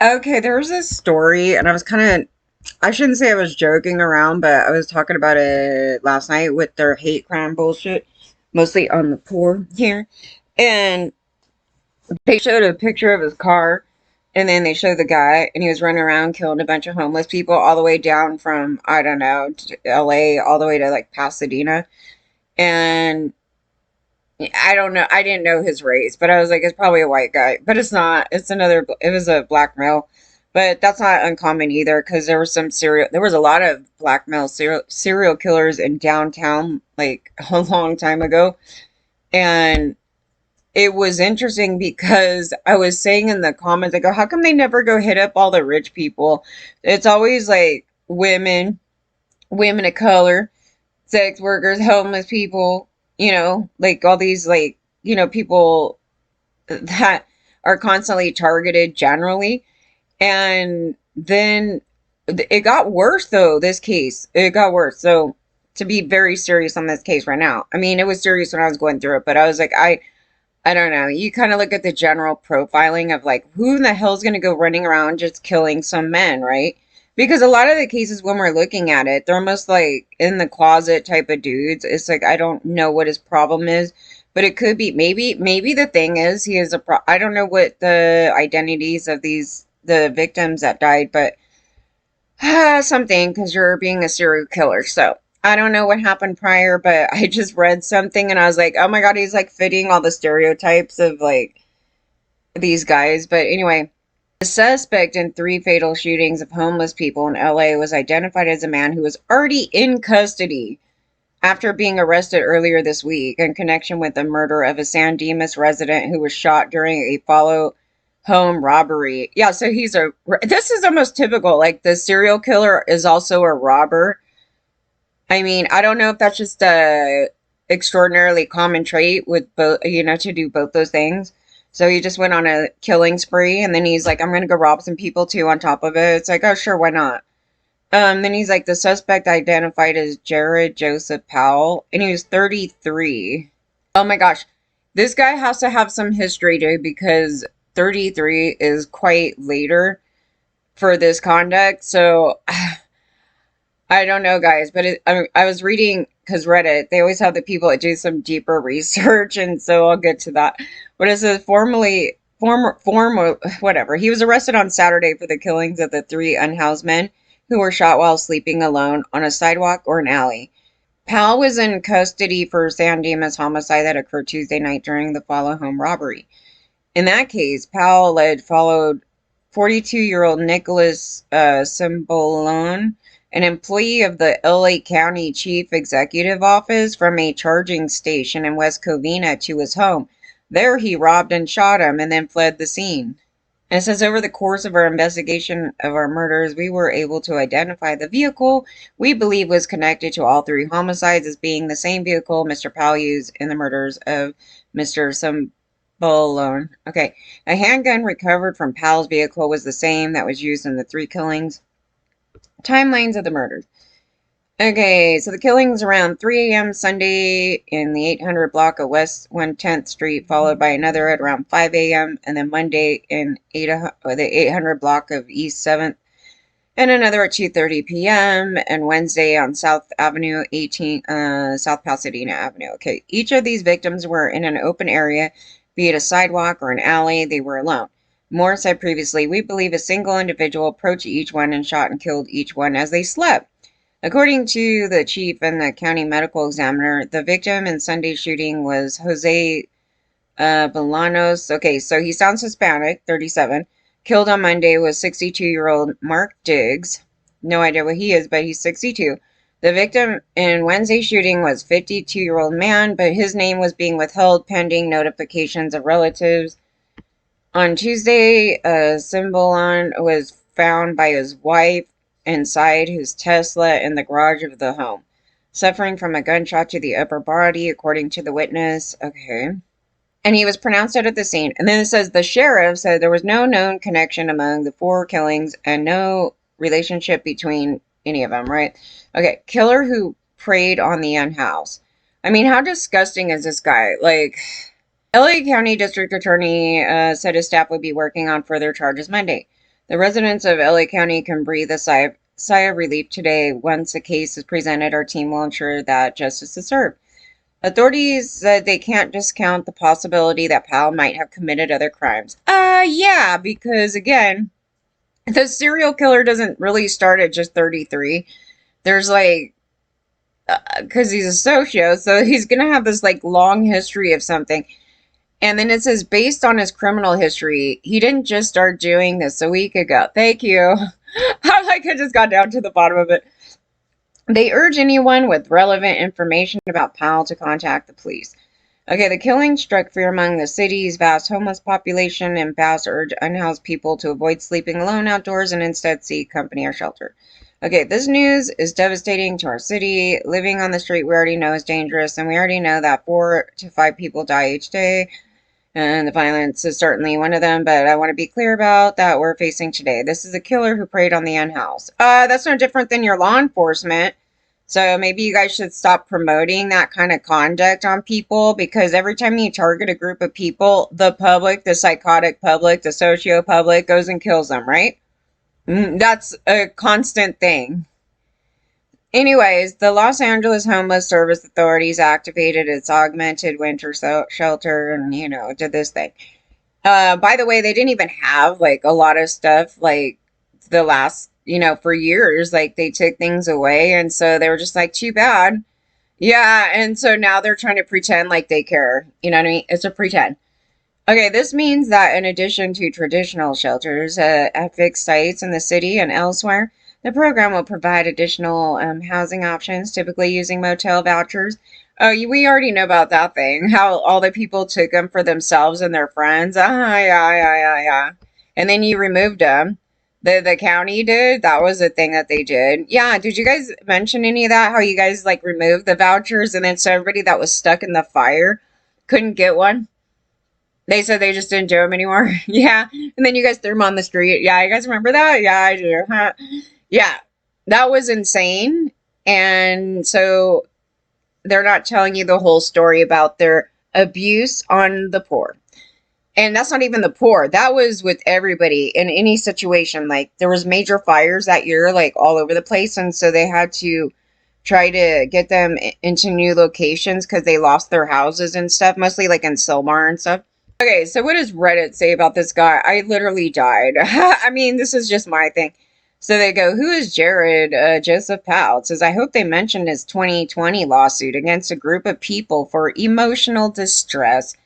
Okay, there was this story, and I was kind of, I shouldn't say I was joking around, but I was talking about it last night with their hate crime bullshit, mostly on the poor here. And they showed a picture of his car, and then they showed the guy, and he was running around killing a bunch of homeless people all the way down from, I don't know, LA, all the way to like Pasadena. And I don't know, I didn't know his race, but I was like, it's probably a white guy, but it's not. It's another, it was a black male. But that's not uncommon either, because there was a lot of black male serial killers in downtown like a long time ago. And it was interesting because I was saying in the comments, I go, how come they never go hit up all the rich people? It's always like women of color, sex workers, homeless people, like all these like, people that are constantly targeted generally. And then it got worse though, this case. It got worse. So to be very serious on this case right now. I mean, it was serious when I was going through it, but I was like, I don't know. You kind of look at the general profiling of like who in the hell's going to go running around just killing some men, right? Because a lot of the cases when we're looking at it, they're almost like in the closet type of dudes. It's like I don't know what his problem is, but it could be maybe the thing is he is I don't know what the identities of the victims that died, but something because you're being a serial killer. So I don't know what happened prior, but I just read something and I was like, oh my God, he's like fitting all the stereotypes of like these guys. But anyway, the suspect in three fatal shootings of homeless people in LA was identified as a man who was already in custody after being arrested earlier this week in connection with the murder of a San Dimas resident who was shot during a follow home robbery. Yeah, so this is almost typical. Like the serial killer is also a robber. I mean, I don't know if that's just a extraordinarily common trait with both, to do both those things. So he just went on a killing spree and then he's like, I'm going to go rob some people too on top of it. It's like, oh, sure, why not? Then he's like, the suspect identified as Jerrid Joseph Powell, and he was 33. Oh my gosh. This guy has to have some history, dude, because 33 is quite later for this conduct. So I don't know, guys, but I was reading because Reddit, they always have the people that do some deeper research, and so I'll get to that. But it says former, whatever. He was arrested on Saturday for the killings of the three unhoused men who were shot while sleeping alone on a sidewalk or an alley. Powell was in custody for San Dimas homicide that occurred Tuesday night during the follow home robbery. In that case, Powell followed 42-year-old Nicholas Cimbolone, an employee of the LA County Chief Executive Office, from a charging station in West Covina to his home. There he robbed and shot him and then fled the scene. And it says, over the course of our investigation of our murders, we were able to identify the vehicle we believe was connected to all three homicides as being the same vehicle Mr. Powell used in the murders of Mr. Cimbolone. Okay, a handgun recovered from Powell's vehicle was the same that was used in the three killings. Timelines of the murders. Okay, so the killings around 3 a.m. Sunday in the 800 block of West 110th Street, followed by another at around 5 a.m., and then Monday in the 800 block of East 7th, and another at 2:30 p.m., and Wednesday on South Avenue 18, South Pasadena Avenue. Okay, each of these victims were in an open area, be it a sidewalk or an alley. They were alone. Moore said previously, we believe a single individual approached each one and shot and killed each one as they slept. According to the chief and the county medical examiner, the victim in Sunday's shooting was Jose Bolanos. Okay, so he sounds Hispanic, 37. Killed on Monday was 62-year-old Mark Diggs. No idea what he is, but he's 62. The victim in Wednesday's shooting was 52-year-old man, but his name was being withheld pending notifications of relatives. On Tuesday, Cimbolone was found by his wife inside his Tesla in the garage of the home, suffering from a gunshot to the upper body, according to the witness. Okay. And he was pronounced dead at the scene. And then it says the sheriff said there was no known connection among the four killings and no relationship between any of them, right? Okay. Killer who preyed on the unhoused. I mean, how disgusting is this guy? Like, LA County District Attorney said his staff would be working on further charges Monday. The residents of LA County can breathe a sigh of relief today. Once a case is presented, our team will ensure that justice is served. Authorities said they can't discount the possibility that Powell might have committed other crimes. Yeah, because again, the serial killer doesn't really start at just 33. There's like, because he's a socio, so he's gonna have this like long history of something. And then it says, based on his criminal history, he didn't just start doing this a week ago. Thank you. I just got down to the bottom of it. They urge anyone with relevant information about Powell to contact the police. Okay, the killing struck fear among the city's vast homeless population, and Powell urged unhoused people to avoid sleeping alone outdoors and instead seek company or shelter. Okay, this news is devastating to our city. Living on the street we already know is dangerous, and we already know that 4 to 5 people die each day. And the violence is certainly one of them, but I want to be clear about that we're facing today. This is a killer who preyed on the unhoused. That's no different than your law enforcement. So maybe you guys should stop promoting that kind of conduct on people, because every time you target a group of people, the public, the psychotic public, the socio-public goes and kills them, right? That's a constant thing. Anyways, the Los Angeles Homeless Service Authorities activated its augmented winter shelter and, did this thing. By the way, they didn't even have, like, a lot of stuff, like, the last, for years. Like, they took things away, and so they were just like, too bad. Yeah, and so now they're trying to pretend like they care. You know what I mean? It's a pretend. Okay, this means that in addition to traditional shelters at fixed sites in the city and elsewhere, the program will provide additional housing options, typically using motel vouchers. Oh, we already know about that thing, how all the people took them for themselves and their friends. Yeah. And then you removed them. The county did. That was a thing that they did. Yeah, did you guys mention any of that? How you guys, like, removed the vouchers, and then so everybody that was stuck in the fire couldn't get one? They said they just didn't do them anymore. Yeah. And then you guys threw them on the street. Yeah, you guys remember that? Yeah, I do. Huh? Yeah. That was insane. And so they're not telling you the whole story about their abuse on the poor. And that's not even the poor. That was with everybody in any situation. Like, there was major fires that year, like, all over the place. And so they had to try to get them into new locations because they lost their houses and stuff, mostly like in Silmar and stuff. Okay, so what does Reddit say about this guy? I literally died. I mean, this is just my thing. So they go, who is Jerrid Joseph Powell? It says, I hope they mention his 2020 lawsuit against a group of people for emotional distress.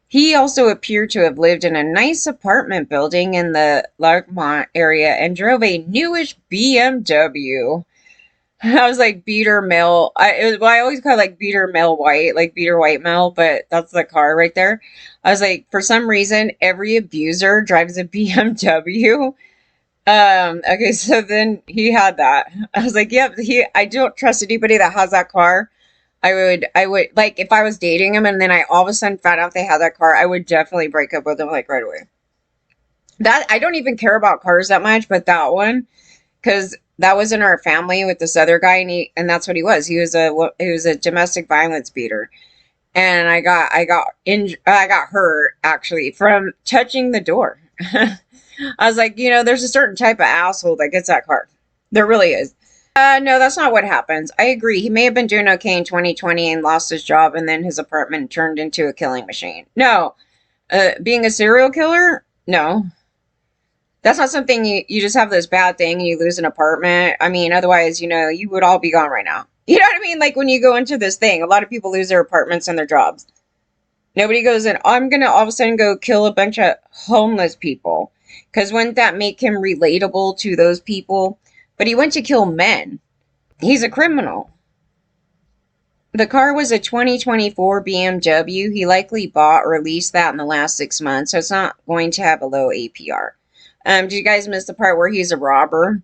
He also appeared to have lived in a nice apartment building in the Larchmont area and drove a newish BMW. I was like, beater male. I always call it like beater male white, like beater white male, but that's the car right there. I was like, for some reason, every abuser drives a BMW. Okay, so then he had that. I was like, yep, I don't trust anybody that has that car. I would, like, if I was dating him and then I all of a sudden found out they had that car, I would definitely break up with him, like, right away. That, I don't even care about cars that much, but that one, because that was in our family with this other guy, and that's what he was. He was a domestic violence beater, and I got hurt actually from touching the door. I was like, there's a certain type of asshole that gets that car. There really is. No, that's not what happens. I agree. He may have been doing okay in 2020 and lost his job, and then his apartment turned into a killing machine. No, being a serial killer, no. That's not something you just have this bad thing and you lose an apartment. I mean, otherwise, you would all be gone right now. You know what I mean? Like, when you go into this thing, a lot of people lose their apartments and their jobs. Nobody goes in, I'm going to all of a sudden go kill a bunch of homeless people. Because wouldn't that make him relatable to those people? But he went to kill men. He's a criminal. The car was a 2024 BMW. He likely bought or leased that in the last 6 months, so it's not going to have a low APR. Did you guys miss the part where he's a robber?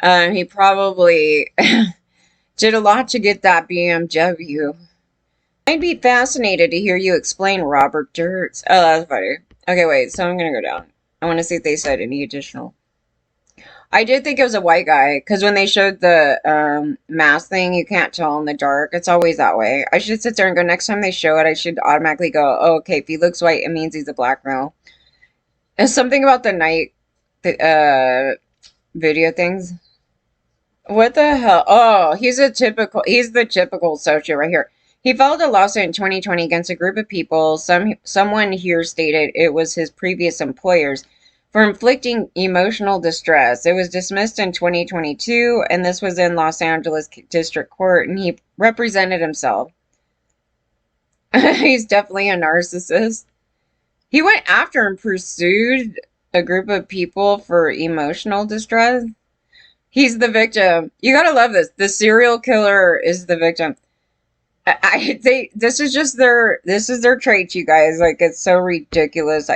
He probably did a lot to get that BMW. I'd be fascinated to hear you explain Robert Dirts. Oh, that's funny. Okay, wait, so I'm going to go down. I want to see if they said any additional. I did think it was a white guy, because when they showed the mask thing, you can't tell in the dark. It's always that way. I should sit there and go, next time they show it, I should automatically go, oh, okay, if he looks white, it means he's a black male. There's something about the night the video things. What the hell? Oh, he's the typical socio right here. He filed a lawsuit in 2020 against a group of people. Someone here stated it was his previous employers for inflicting emotional distress. It was dismissed in 2022, and this was in Los Angeles District Court, and he represented himself. He's definitely a narcissist. He went after and pursued a group of people for emotional distress. He's the victim. You gotta love this. The serial killer is the victim. This is just their trait, you guys. Like, it's so ridiculous.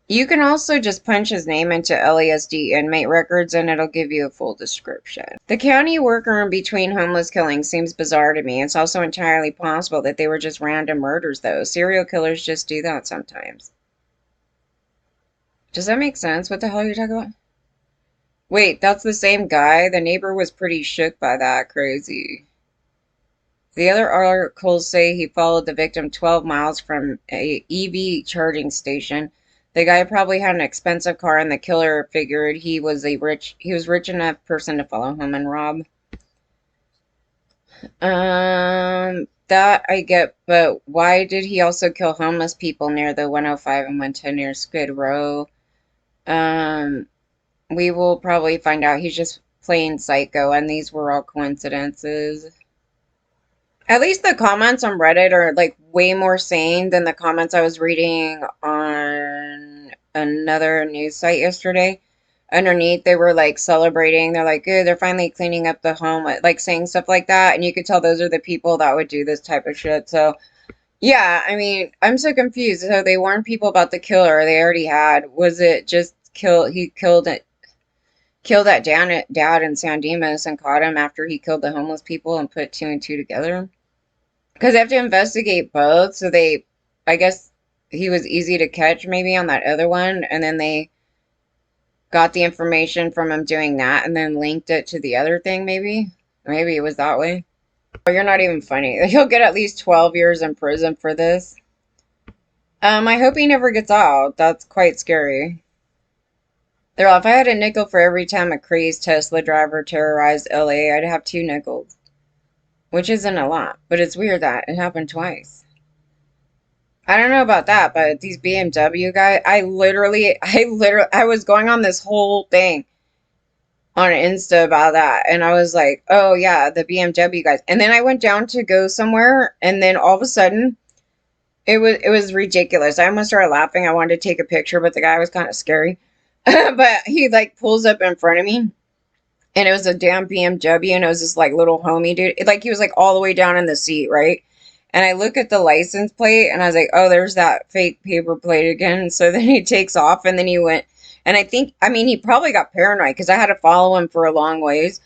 You can also just punch his name into LASD inmate records and it'll give you a full description. The county worker in between homeless killings seems bizarre to me. It's also entirely possible that they were just random murders, though. Serial killers just do that sometimes. Does that make sense? What the hell are you talking about? Wait, that's the same guy? The neighbor was pretty shook by that. Crazy. The other articles say he followed the victim 12 miles from a EV charging station. The guy probably had an expensive car, and the killer figured he was rich enough person to follow him and rob. That I get, but why did he also kill homeless people near the 105 and 110 near Skid Row? We will probably find out. He's just plain psycho, and these were all coincidences. At least the comments on Reddit are like way more sane than the comments I was reading on another news site yesterday. Underneath, they were like celebrating. They're like, "Good, they're finally cleaning up the home," like saying stuff like that. And you could tell those are the people that would do this type of shit. So, yeah, I mean, I'm so confused. So they warned people about the killer they already had. Was it just he killed that dad in San Dimas and caught him after he killed the homeless people and put two and two together? Because they have to investigate both, so I guess he was easy to catch maybe on that other one, and then they got the information from him doing that and then linked it to the other thing maybe. Maybe it was that way. Oh, you're not even funny. He'll get at least 12 years in prison for this. I hope he never gets out. That's quite scary. They're all, if I had a nickel for every time a crazed Tesla driver terrorized LA, I'd have 2 nickels. Which isn't a lot, but it's weird that it happened twice. I don't know about that, but these BMW guys, I was going on this whole thing on Insta about that, and I was like, oh yeah, the BMW guys. And then I went down to go somewhere, and then all of a sudden, it was ridiculous. I almost started laughing. I wanted to take a picture, but the guy was kind of scary. But he like pulls up in front of me. And it was a damn BMW, and it was this like little homie dude. Like he was like all the way down in the seat, right? And I look at the license plate, and I was like, "Oh, there's that fake paper plate again." So then he takes off, and then he went. And I mean, he probably got paranoid because I had to follow him for a long ways.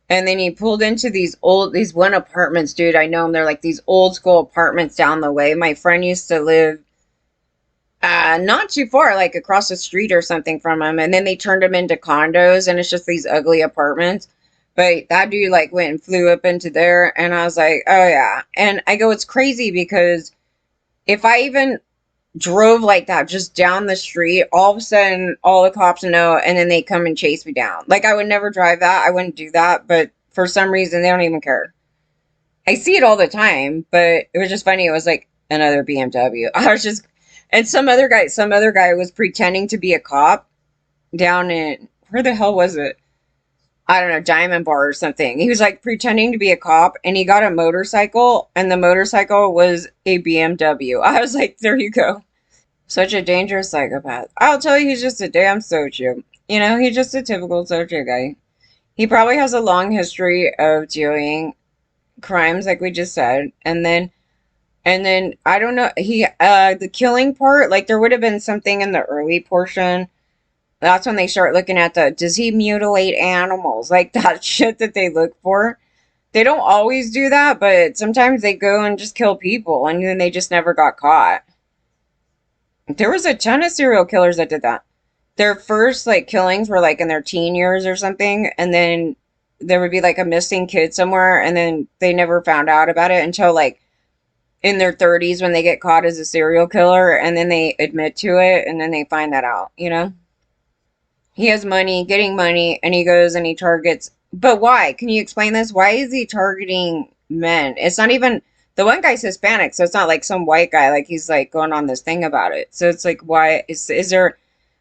And then he pulled into these one apartments, dude. I know them. They're like these old school apartments down the way. My friend used to live not too far, like across the street or something from him. And then they turned them into condos, and it's just these ugly apartments. But that dude like went and flew up into there, and I was like, oh yeah. And I go, it's crazy because if I even drove like that just down the street, all of a sudden all the cops know, and then they come and chase me down. Like I would never drive that. I wouldn't do that. But for some reason, they don't even care. I see it all the time, but it was just funny. It was like another BMW. I was just, and some other guy was pretending to be a cop down in, where the hell was it? I don't know, Diamond Bar or something. He was like pretending to be a cop, and he got a motorcycle, and the motorcycle was a BMW. I was like, there you go. Such a dangerous psychopath. I'll tell you, he's just a damn socio. You know, he's just a typical socio guy. He probably has a long history of doing crimes, like we just said, and then I don't know, the killing part, like there would have been something in the early portion. That's when they start looking at does he mutilate animals? Like that shit that they look for. They don't always do that, but sometimes they go and just kill people, and then they just never got caught. There was a ton of serial killers that did that. Their first like killings were like in their teen years or something, and then there would be like a missing kid somewhere, and then they never found out about it until like in their 30s when they get caught as a serial killer, and then they admit to it, and then they find that out, you know? he has money, getting money, and he goes and he targets. But why? Can you explain this? Why is he targeting men? It's not even the one guy's Hispanic, so it's not like some white guy. Like he's like going on this thing about it. So it's like, why is there?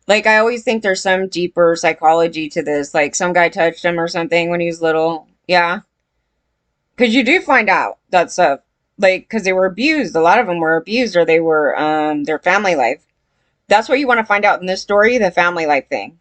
Like I always think there's some deeper psychology to this. Like some guy touched him or something when he was little. Yeah, because you do find out that stuff. Like because they were abused. A lot of them were abused, or they were their family life. That's what you want to find out in this story, the family life thing.